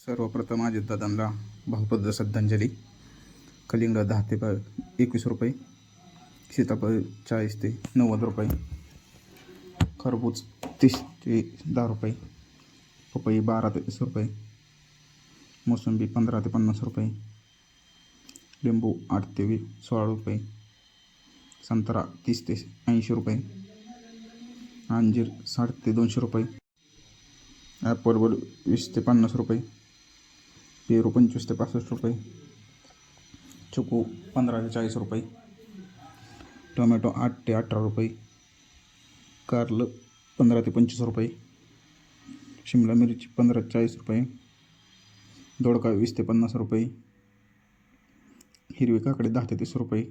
सर्वप्रथम अजितदादांना भावपूर्ण श्रद्धांजली. कलिंगड 10 ते 21 रुपये, सीताफळ 40 ते 90 रुपये, खरबूज 30 ते 10 रुपये, पपई 12 ते 30 रुपये, मोसंबी 15 ते 50 रुपये, लिंबू 8 ते 16 रुपये, संत्रा 30 ते 80 रुपये, अंजीर 60 ते 200 रुपये, ॲपल 20 ते 50 रुपये, पेरू 25 ते 65 रुपये, चिकू 15 ते 40 रुपये, टोमॅटो 8 ते 18 रुपये, कारलं 15 ते 25 रुपये, शिमला मिरची 15 ते 40 रुपये, दोडका 20 ते 50 रुपये, हिरवी काकडी 10 ते 30 रुपये,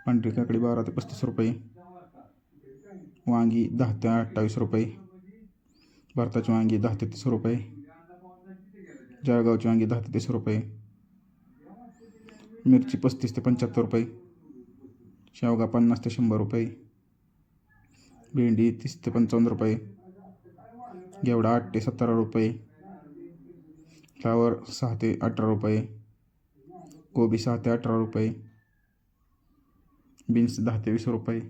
पांढरी काकडी 12 ते 35 रुपये, वांगी 10 ते 28 रुपये, भारताची वांगी 10 ते 30 रुपये, जळगावची वांगी 10 ते 30 रुपये, मिरची 35 ते 75 रुपये, शेवगा 50 ते 100 रुपये, भेंडी 30 ते 55 रुपये, घेवडा 8 ते 17 रुपये, फ्लावर 6 ते 18 रुपये, गोबी 6 ते 18 रुपये, बीन्स 10 ते 20 रुपये,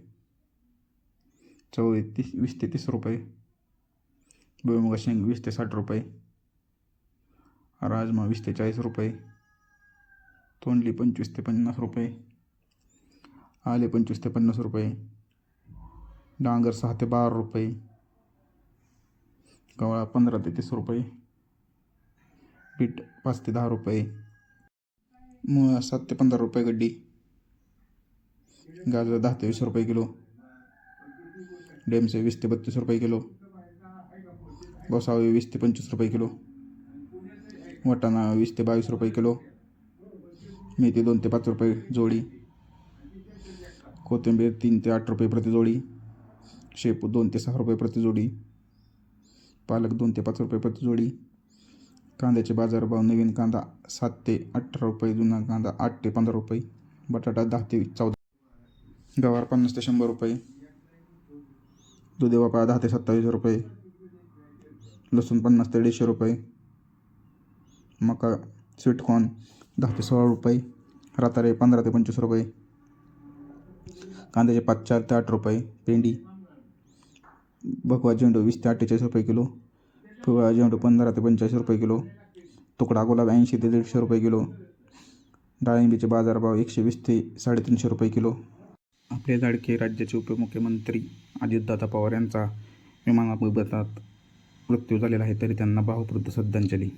चवळी 20 ते 30 रुपये, भुईमुगा शेंग 20 ते 60 रुपये, राजमा 20 ते 40 रुपये, तोंडली 25 ते 50 रुपये, आले 25 ते 50 रुपये, डांगर 6 ते 12 रुपये, गवळा 15 ते 30 रुपये, बीट 5 ते 10 रुपये, मुळा 7 ते 15 रुपये गड्डी, गाजर 10 ते 20 रुपये किलो, डेमसे 20 ते 32 रुपये किलो, गोसावी 20 ते 25 रुपये किलो, वाटाणा 20 ते 22 रुपये किलो, मेथी 2 ते 5 रुपये जोडी, कोथिंबीर 3 ते 8 रुपये प्रति जोडी, शेपू 2 ते 6 रुपये प्रति जोडी, पालक 2 ते 5 रुपये प्रति जोडी, कांद्याचे बाजारभाव नवीन कांदा 7 ते 18 रुपये, जुना कांदा 8 ते 15 रुपये, बटाटा 10 ते 14, गवार 50 ते 100 रुपये, दुधी भोपळा 10 ते 27 रुपये, लसूण 50 ते 150 रुपये, मका स्वीटकॉर्न 10 ते 16 रुपये, रातारे 15 ते 25 रुपये, कांद्याचे पात 4 ते 8 रुपये, भेंडी, भगवा झेंडू 20 ते 48 रुपये किलो, पिवळा झेंडू 15 ते 45 रुपये किलो, तुकडा गुलाब 80 ते 150 रुपये किलो, डाळिंबीचे बाजारभाव 120 ते 350 रुपये किलो. आपले लाडके राज्याचे उपमुख्यमंत्री अजितदादा पवार यांचा विमान अपघातात मृत्यू झालेला आहे, तरी त्यांना भावपूर्ण श्रद्धांजली.